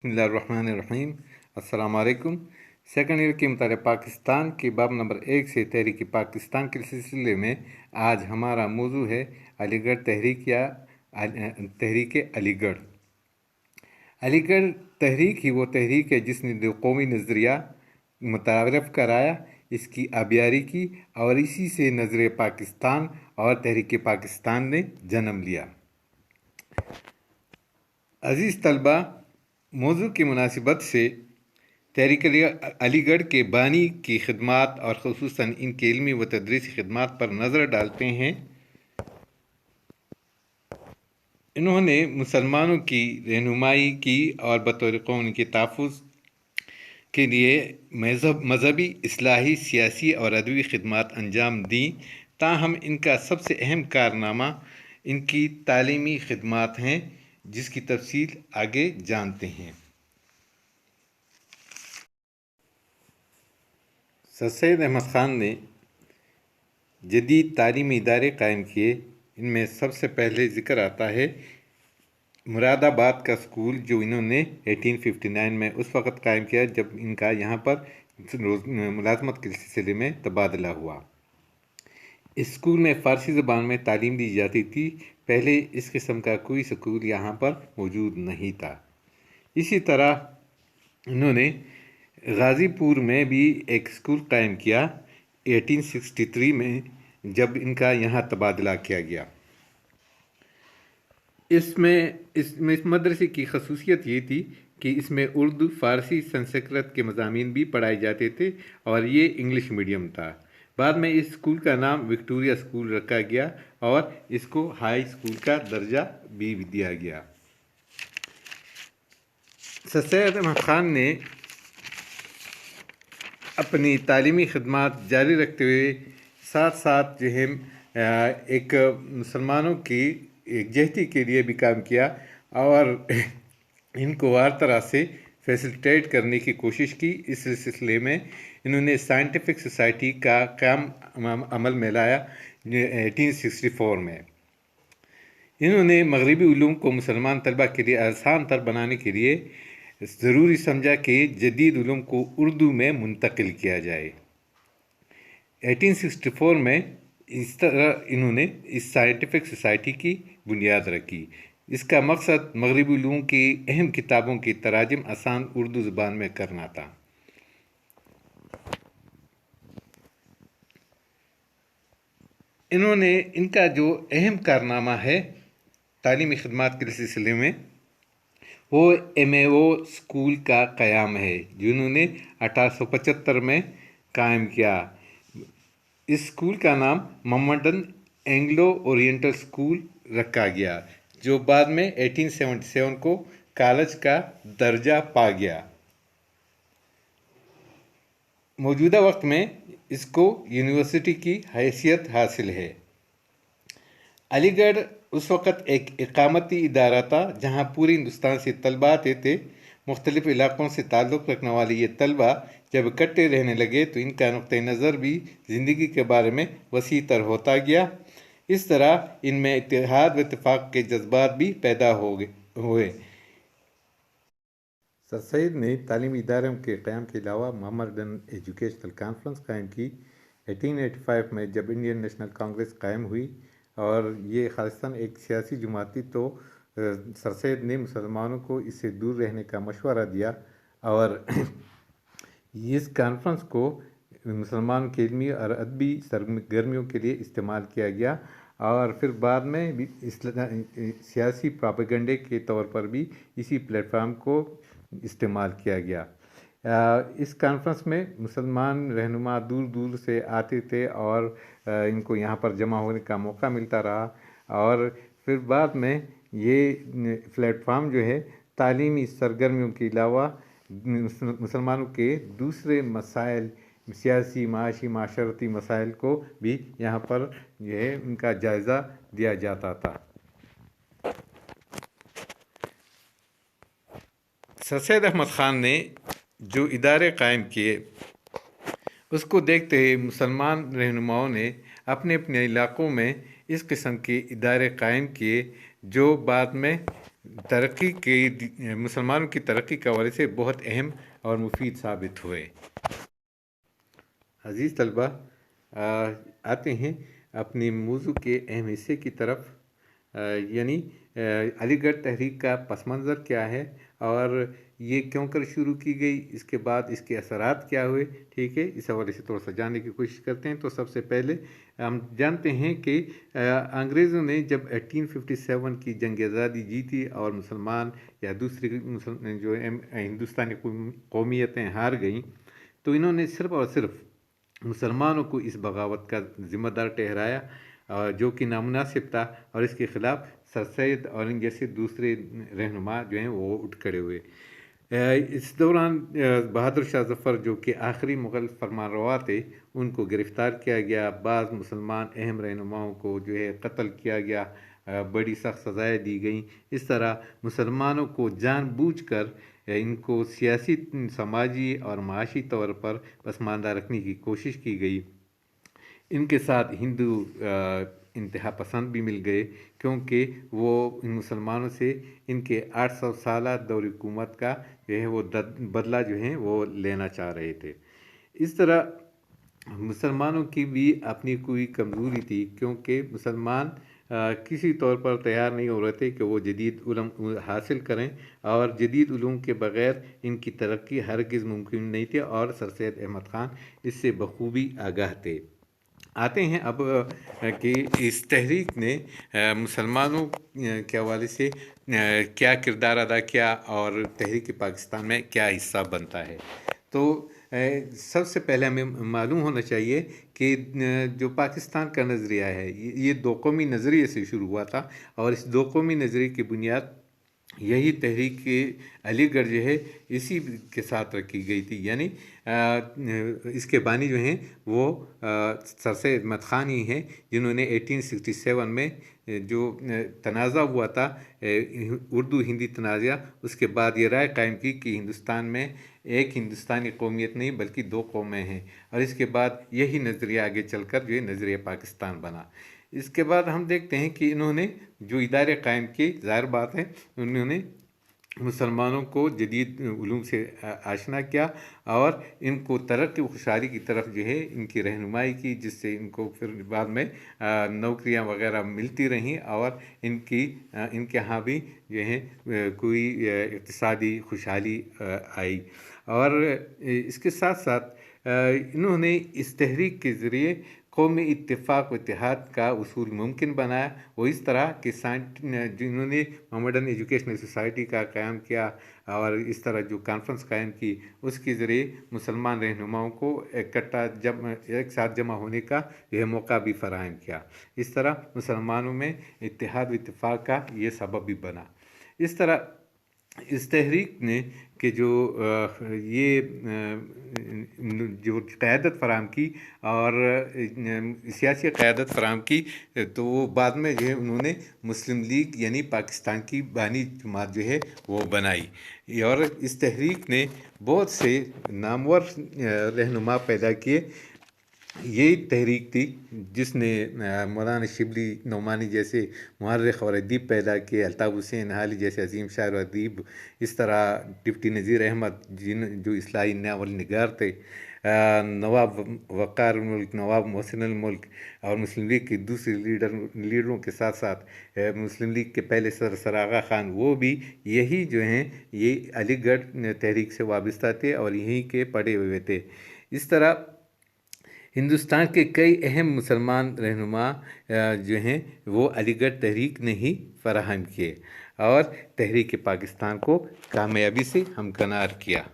बिस्मिल्लाहिर्रहमानिर्रहीम। अस्सलाम वालेकुम। सेकंड ईयर के मुतालिक पाकिस्तान के बाब नंबर 1 से तहरीक पाकिस्तान के सिलसिले में आज हमारा मौजू है अलीगढ़ तहरीक या तहरीक अलीगढ़। अलीगढ़ तहरीक ही वो तहरीक है जिसने दो कौमी नज़रिया मुतारफ़ कराया, इसकी आबियारी की और इसी से नज़र पाकिस्तान और तहरीक पाकिस्तान ने जन्म लिया। अज़ीज़ तलबा, मौजू की मुनासिबत से तहरीक अलीगढ़ के बानी की खिदमात और ख़ुसूसन इनके इल्मी व तदरीसी खिदमात पर नज़र डालते हैं। इन्होंने मुसलमानों की रहनुमाई की और बतौर कौम इनके तहफ़्फ़ुज़ के लिए मज़हबी, इस्लाही, सियासी और अदबी खिदमात अंजाम दी। ताहम इनका सबसे अहम कारनामा इनकी तालीमी खिदमात हैं, जिसकी तफसील आगे जानते हैं। सर सैयद अहमद ख़ान ने जदीद तालीमी इदारे कायम किए। इनमें सबसे पहले ज़िक्र आता है मुरादाबाद का स्कूल, जो इन्होंने 1859 में उस वक़्त कायम किया जब इनका यहाँ पर मुलाज़मत के सिलसिले में तबादला हुआ। इस स्कूल में फ़ारसी ज़बान में तालीम दी जाती थी। पहले इस किस्म का कोई स्कूल यहाँ पर मौजूद नहीं था। इसी तरह इन्होंने गाज़ीपुर में भी एक स्कूल कायम किया 1863 में, जब इनका यहाँ तबादला किया गया। इस मदरसे की खसूसियत ये थी कि इसमें उर्दू, फ़ारसी, संस्कृत के मज़ामीन भी पढ़ाए जाते थे और ये इंग्लिश मीडियम था। बाद में इस स्कूल का नाम विक्टोरिया स्कूल रखा गया और इसको हाई स्कूल का दर्जा भी दिया गया। सर सैयद अहमद ख़ान ने अपनी तालीमी खिदमात जारी रखते हुए साथ साथ जो है एक मुसलमानों की एकजहती के लिए भी काम किया और इनको हर तरह से फैसिलिटेट करने की कोशिश की। इस सिलसिले में इन्होंने साइंटिफिक सोसाइटी का काम अमल में लाया 1864 में। इन्होंने मगरबी उलूम को मुसलमान तलबा के लिए आसान तर बनाने के लिए ज़रूरी समझा कि जदीद उलूम को उर्दू में मुंतकिल किया जाए। 1864 में इस तरह इन्होंने इस साइंटिफिक सोसाइटी की बुनियाद रखी। इसका मकसद मगरबी उलूम की अहम किताबों की तराजिम आसान उर्दू ज़बान में करना था। इनका जो अहम कारनामा है तालीमी खिदमात के सिलसिले में, वो MAO स्कूल का क़याम है, जिन्होंने 1875 में कायम किया। इस स्कूल का नाम मोहम्मदन एंग्लो ओरिएंटल स्कूल रखा गया, जो बाद में 1877 को कॉलेज का दर्जा पा गया। मौजूदा वक्त में इसको यूनिवर्सिटी की हैसियत हासिल है। अलीगढ़ उस वक़्त एक इक़ामती इदारा था जहाँ पूरे हिंदुस्तान से तलबा आते थे। मुख्तलिफ़ इलाक़ों से ताल्लुक़ रखने वाले ये तलबा जब इकट्ठे रहने लगे तो इनका नुक़्ते नज़र भी ज़िंदगी के बारे में वसी तर होता गया। इस तरह इनमें इत्तेहाद व इत्तेफ़ाक़ के जज्बात भी पैदा हुए। सर सैयद ने तालीमी इदारों के क़याम के अलावा मोहम्मदन एजुकेशनल कॉन्फ्रेंस कायम की 1885 में, जब इंडियन नेशनल कांग्रेस कायम हुई और ये खालिस्तान एक सियासी जमात थी, तो सर सैयद ने मुसलमानों को इससे दूर रहने का मशवरा दिया और इस कॉन्फ्रेंस को मुसलमान के इल्मी और अदबी सरगर्मियों के लिए इस्तेमाल किया गया और फिर बाद में भी सियासी प्रोपेगेंडे के तौर पर भी इसी प्लेटफार्म को इस्तेमाल किया गया। इस कॉन्फ्रेंस में मुसलमान रहनुमा दूर दूर से आते थे और इनको यहाँ पर जमा होने का मौका मिलता रहा और फिर बाद में ये प्लेटफार्म जो है तालीमी सरगर्मियों के अलावा मुसलमानों के दूसरे मसाइल, सियासी, माशी, माशरती मसाइल को भी यहाँ पर जो है उनका जायज़ा दिया जाता था। सर सैयद अहमद ख़ान ने जो इदारे कायम किए उसको देखते हुए मुसलमान रहनुमाओं ने अपने अपने इलाक़ों में इस किस्म के इदारे कायम किए, जो बाद में तरक्की के मुसलमानों की तरक्की के हवाले से बहुत अहम और मुफीद साबित हुए। अज़ीज़ तलबा, आते हैं अपने मौजू के अहम हिस्से की तरफ, यानी अलीगढ़ तहरीक का पस मंज़र क्या है और ये क्यों कर शुरू की गई, इसके बाद इसके असरात क्या हुए। ठीक है, इस हवाले से थोड़ा सा जानने की कोशिश करते हैं। तो सबसे पहले हम जानते हैं कि अंग्रेज़ों ने जब 1857 की जंग आज़ादी जीती और मुसलमान या दूसरी जो हिंदुस्तानी कौमियतें हार गईं, तो इन्होंने सिर्फ़ और सिर्फ मुसलमानों को इस बगावत का ज़िम्मेदार ठहराया जो कि नामुनासिब था, और इसके ख़िलाफ़ सर सैयद और इन जैसे दूसरे रहनुमा जो हैं वो उठ खड़े हुए। इस दौरान बहादुर शाह ज़फ़र जो कि आखिरी मुग़ल फरमानरवा थे, उनको गिरफ़्तार किया गया। बाज़ मुसलमान अहम रहनुमाओं को जो है कत्ल किया गया, बड़ी सख्त सज़ाएँ दी गईं। इस तरह मुसलमानों को जानबूझकर इनको सियासी, समाजी और माशी तौर पर पसमानदा रखने की कोशिश की गई। इनके साथ हिंदू इंतहा पसंद भी मिल गए, क्योंकि वो इन मुसलमानों से इनके 800 साला दौर हुकूमत का जो है वो बदला जो है वो लेना चाह रहे थे। इस तरह मुसलमानों की भी अपनी कोई कमज़ोरी थी, क्योंकि मुसलमान किसी तौर पर तैयार नहीं हो रहे थे कि वो जदीद उलम हासिल करें, और जदीद उलूम के बग़ैर इनकी तरक्की हरगिज़ मुमकिन नहीं थी, और सर सैयद अहमद ख़ान इससे बखूबी आगाह थे। आते हैं अब कि इस तहरीक ने मुसलमानों के हवाले से क्या किरदार अदा किया और तहरीक पाकिस्तान में क्या हिस्सा बनता है। तो सबसे पहले हमें मालूम होना चाहिए कि जो पाकिस्तान का नज़रिया है ये दो कौमी नज़रिए से शुरू हुआ था, और इस दो कौमी नज़रिए की बुनियाद यही तहरीक अलीगढ़ जो है इसी के साथ रखी गई थी। यानी इसके बानी जो हैं वो सर सैयद अहमद ख़ान ही हैं, जिन्होंने 1867 में जो तनाज़ा हुआ था उर्दू हिंदी तनाज़ा, उसके बाद ये राय कायम की कि हिंदुस्तान में एक हिंदुस्तानी कौमियत नहीं बल्कि दो कौमें हैं, और इसके बाद यही नज़रिया आगे चलकर जो है नज़रिया पाकिस्तान बना। इसके बाद हम देखते हैं कि इन्होंने जो इदारे कायम किए, ज़ाहिर बात है उन्होंने मुसलमानों को जदीद उलूम से आशना किया और इनको तरक्की खुशहाली की तरफ जो है इनकी रहनुमाई की, जिससे इनको फिर बाद में नौकरियां वगैरह मिलती रहीं, और इनके यहाँ भी जो है कोई इक़्तिसादी खुशहाली आई। और इसके साथ साथ इन्होंने इस तहरीक के ज़रिए कौमी इत्तेफाक व इत्तेहाद का उसूल मुमकिन बनाया। वो इस तरह कि जिन्होंने मोहम्मदन एजुकेशनल सोसाइटी का क़याम किया, और इस तरह जो कॉन्फ्रेंस कायम की, उसके ज़रिए मुसलमान रहनुमाओं को एक साथ जमा होने का यह मौका भी फ़राहम किया। इस तरह मुसलमानों में इत्तेहाद व इत्तेफाक का ये सबब भी बना। इस तरह इस तहरीक ने कि जो क़यादत फराहम की और सियासी क़यादत फराहम की, तो वो बाद में जो है उन्होंने मुस्लिम लीग यानी पाकिस्तान की बानी जमात जो है वो बनाई। और इस तहरीक ने बहुत से नामवर रहनुमा पैदा किए। यही तहरीक थी जिसने मौलाना शिबली नौमानी जैसे मुअर्रिख़ और अदीब पैदा किए, अल्ताफ़ हुसैन हाली जैसे अजीम शायर और अदीब, इस तरह डिप्टी नज़ीर अहमद जो इस्लाही नावल निगार थे, नवाब वक़ार मुल्क, नवाब मोहसिन मुल्क, और मुस्लिम लीग के दूसरे लीडरों के साथ साथ मुस्लिम लीग के पहले सर आगा ख़ान, वो भी यही जो हैं ये अलीगढ़ तहरीक से वाबस्ता थे और यहीं के पढ़े हुए थे। इस तरह हिंदुस्तान के कई अहम मुसलमान रहनुमा जो हैं वो अलीगढ़ तहरीक ने ही फराहम किए और तहरीक पाकिस्तान को कामयाबी से हमकिनार किया।